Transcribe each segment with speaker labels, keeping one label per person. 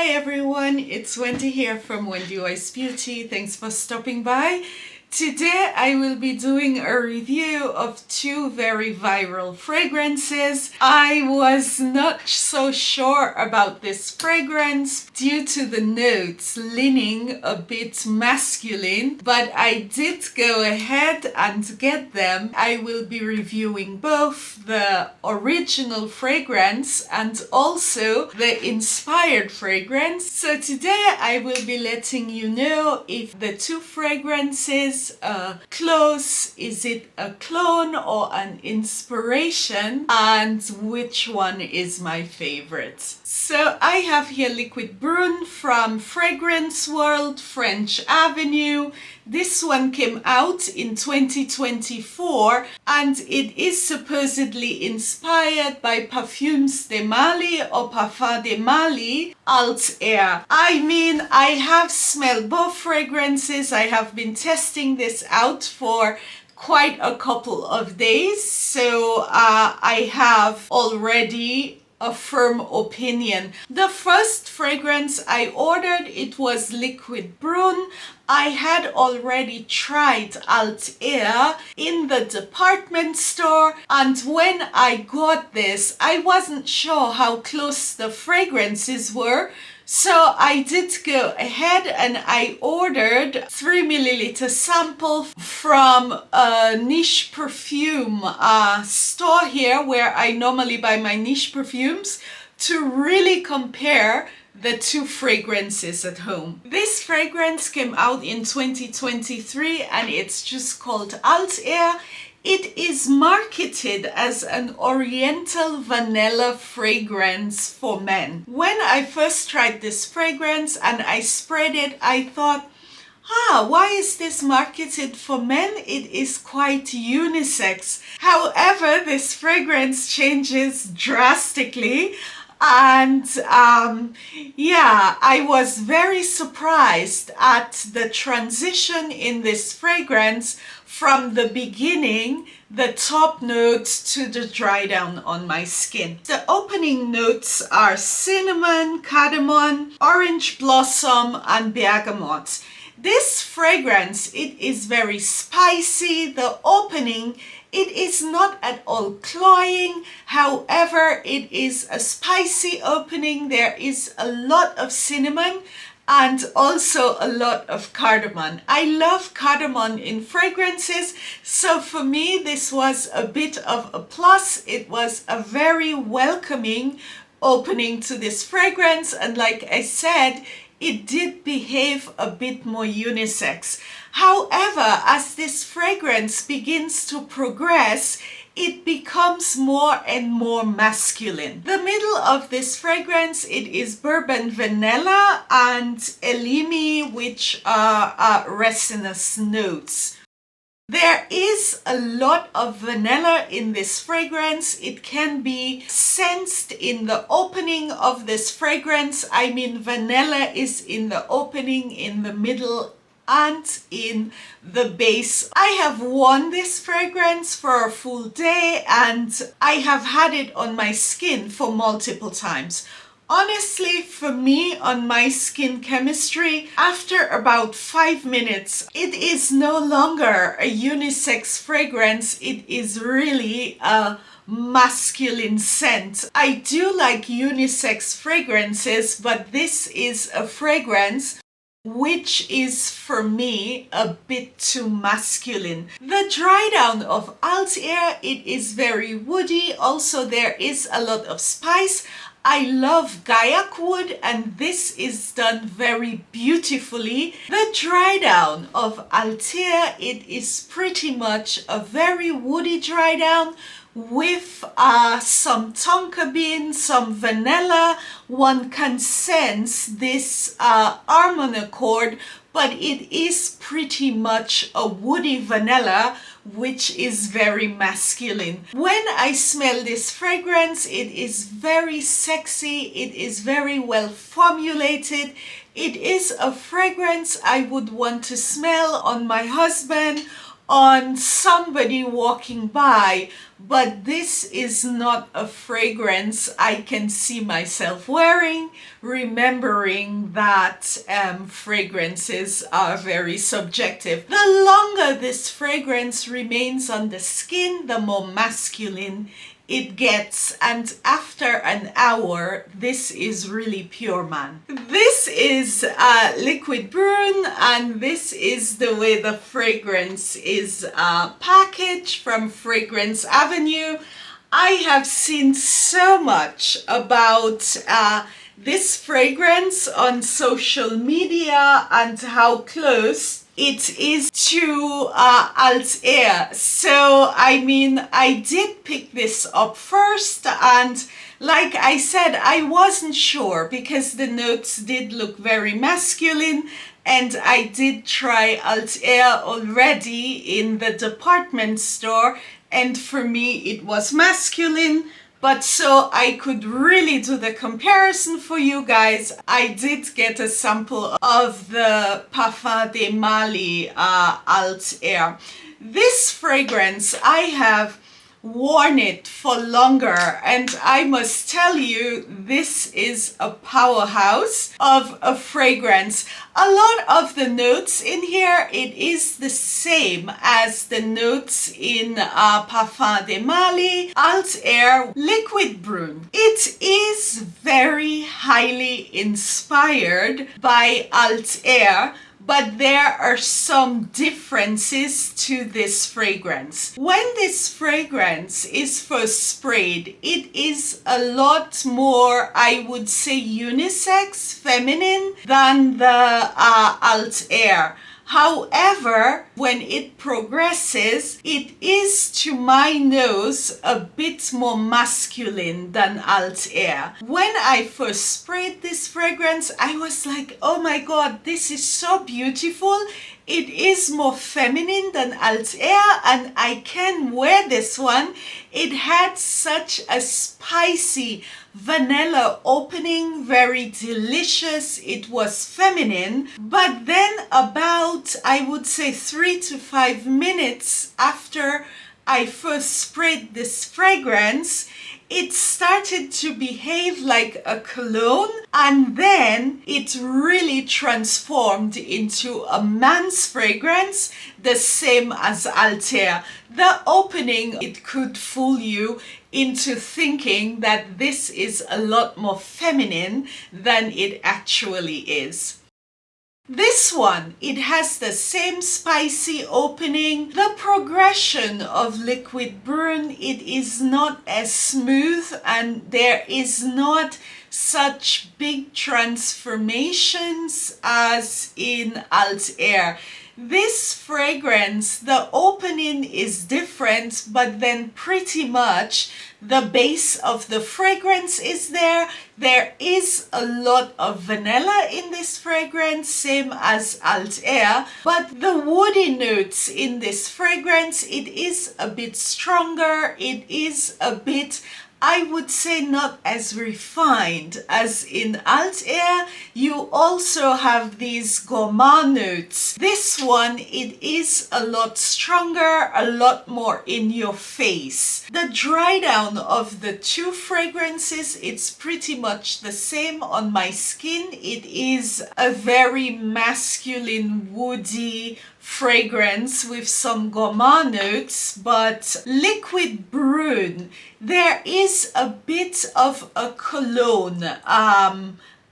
Speaker 1: Hi everyone, it's Wendy here from Wendy Wise Beauty. Thanks for stopping by. Today I will be doing a review of two very viral fragrances. I was not so sure about this fragrance due to the notes leaning a bit masculine, but I did go ahead and get them. I will be reviewing both the original fragrance and also the inspired fragrance. So today I will be letting you know if the two fragrances close, is it a clone or an inspiration, and which one is my favorite. So I have here Liquid Brun from Fragrance World, French Avenue. This one came out in 2024 and it is supposedly inspired by Parfums de MARLY or Parfum de MARLY Althair. I mean, I have smelled both fragrances. I have been testing this out for quite a couple of days, so I have already a firm opinion. The first fragrance I ordered, it was Liquid Brun. I had already tried Althair in the department store, and when I got this, I wasn't sure how close the fragrances were. So I did go ahead and I ordered 3 milliliter sample from a niche perfume store here where I normally buy my niche perfumes to really compare the two fragrances at home. This fragrance came out in 2023 and it's just called Althair. It is marketed as an oriental vanilla fragrance for men. When I first tried this fragrance and I sprayed it, I thought, why is this marketed for men? It is quite unisex. However, this fragrance changes drastically. And I was very surprised at the transition in this fragrance from the beginning, the top notes, to the dry down on my skin. The opening notes are cinnamon, cardamom, orange blossom, and bergamot. This fragrance, it is very spicy. The opening, it is not at all cloying. However, it is a spicy opening. There is a lot of cinnamon and also a lot of cardamom. I love cardamom in fragrances, so for me this was a bit of a plus. It was a very welcoming opening to this fragrance, and like I said, it did behave a bit more unisex. However, as this fragrance begins to progress, it becomes more and more masculine. The middle of this fragrance, it is bourbon vanilla and elemi, which are resinous notes. There is a lot of vanilla in this fragrance. It can be sensed in the opening of this fragrance. I mean, vanilla is in the opening, in the middle, and in the base. I have worn this fragrance for a full day and I have had it on my skin for multiple times. Honestly, for me, on my skin chemistry, after about 5 minutes, it is no longer a unisex fragrance. It is really a masculine scent. I do like unisex fragrances, but this is a fragrance which is for me a bit too masculine. The dry down of Althair, it is very woody. Also, there is a lot of spice. I love Gaiac wood and this is done very beautifully. The dry down of Althair, it is pretty much a very woody dry down with some tonka bean, some vanilla. One can sense this almond accord, but it is pretty much a woody vanilla, which is very masculine. When I smell this fragrance, it is very sexy. It is very well formulated. It is a fragrance I would want to smell on my husband on somebody walking by, but this is not a fragrance I can see myself wearing, remembering that fragrances are very subjective. The longer this fragrance remains on the skin, the more masculine it gets, and after an hour this is really pure man. This is liquid Brun, and this is the way the fragrance is packaged from Fragrance Avenue. I have seen so much about this fragrance on social media and how close it is to Althair. So I mean, I did pick this up first, and like I said, I wasn't sure because the notes did look very masculine, and I did try Althair already in the department store, and for me it was masculine. But so I could really do the comparison for you guys, I did get a sample of the Parfum de MARLY Althair. This fragrance, I have worn it for longer, and I must tell you, this is a powerhouse of a fragrance. A lot of the notes in here, it is the same as the notes in Parfum de MARLY Althair liquid Brun. It is very highly inspired by Althair, but there are some differences to this fragrance. When this fragrance is first sprayed, it is a lot more, I would say, unisex, feminine than the Althair. However, when it progresses, it is, to my nose, a bit more masculine than Althair. When I first sprayed this fragrance, I was like, oh my god, this is so beautiful. It is more feminine than Althair, and I can wear this one. It had such a spicy vanilla opening, very delicious. It was feminine, but then about, I would say, 3 to 5 minutes after I first sprayed this fragrance, it started to behave like a cologne, and then it really transformed into a man's fragrance, the same as Althair. The opening, it could fool you into thinking that this is a lot more feminine than it actually is. This one, it has the same spicy opening. The progression of liquid Brun, it is not as smooth, and there is not such big transformations as in Althair. This fragrance, the opening is different, but then pretty much the base of the fragrance is there. There is a lot of vanilla in this fragrance, same as Althair, but the woody notes in this fragrance, it is a bit stronger. It is a bit, I would say, not as refined as in Althair. You also have these gourmand notes. This one, it is a lot stronger, a lot more in your face. The dry down of the two fragrances, it's pretty much the same on my skin. It is a very masculine, woody fragrance with some gourmand notes, but liquid Brun, there is a bit of a cologne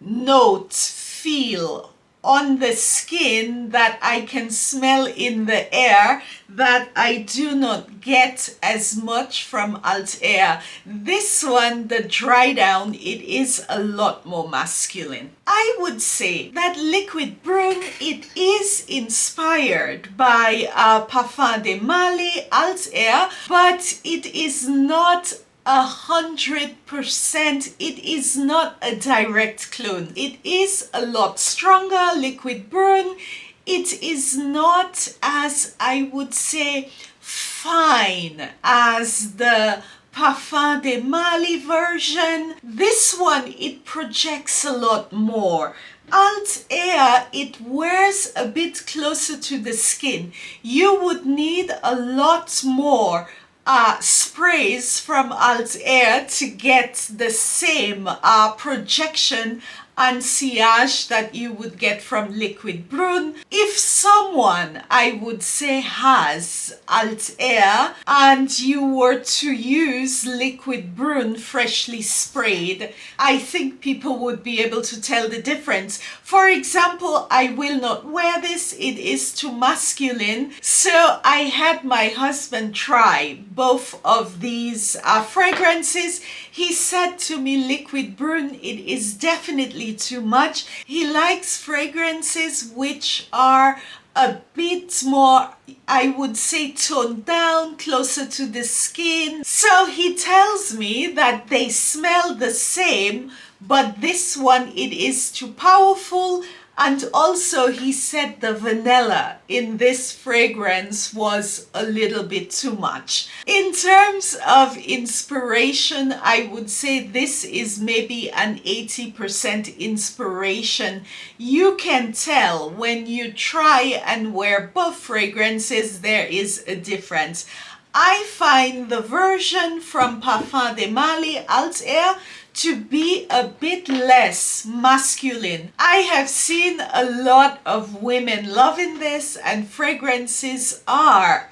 Speaker 1: note, feel on the skin that I can smell in the air that I do not get as much from Althair. This one, the dry down, it is a lot more masculine. I would say that liquid Brun, it is inspired by Parfum de MARLY Althair, but it is not 100%. It is not a direct clone. It is a lot stronger, liquid Brun. It is not as, I would say, fine as the Parfum de MARLY version. This one, it projects a lot more. Althair, it wears a bit closer to the skin. You would need a lot more sprays from Althair to get the same projection and sillage that you would get from liquid Brun. If someone, I would say, has Althair and you were to use liquid Brun freshly sprayed, I think people would be able to tell the difference. For example, I will not wear this, it is too masculine, so I had my husband try both of these fragrances. He said to me, liquid Brun, it is definitely too much. He likes fragrances which are a bit more, I would say, toned down, closer to the skin. So he tells me that they smell the same, but this one, it is too powerful. And also he said the vanilla in this fragrance was a little bit too much. In terms of inspiration, I would say this is maybe an 80% inspiration. You can tell when you try and wear both fragrances, there is a difference. I find the version from Parfum de MARLY Althair to be a bit less masculine. I have seen a lot of women loving this, and fragrances are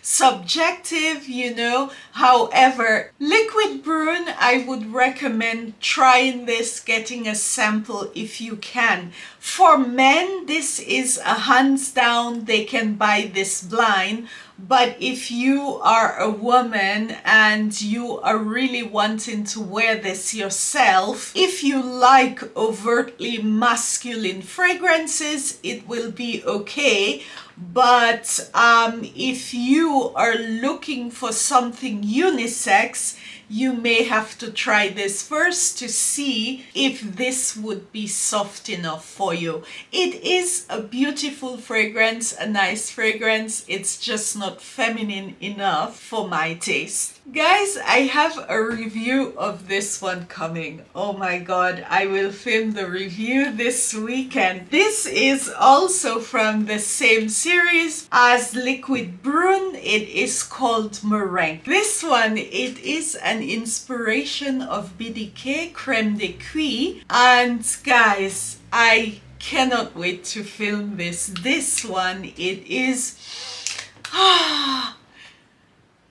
Speaker 1: subjective, you know. However, liquid Brun, I would recommend trying this, getting a sample if you can. For men, this is a hands down, they can buy this blind. But if you are a woman and you are really wanting to wear this yourself, if you like overtly masculine fragrances, it will be okay. But if you are looking for something unisex, you may have to try this first to see if this would be soft enough for you. It is a beautiful fragrance, a nice fragrance. It's just not feminine enough for my taste. Guys, I have a review of this one coming. Oh my god, I will film the review this weekend. This is also from the same series as liquid Brun. It is called Meringue. This one, it is an inspiration of BDK Crème de Cuir, and guys, I cannot wait to film this. This one, it is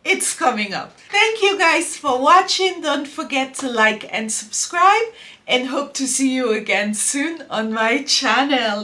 Speaker 1: it's coming up. Thank you guys for watching. Don't forget to like and subscribe, and hope to see you again soon on my channel.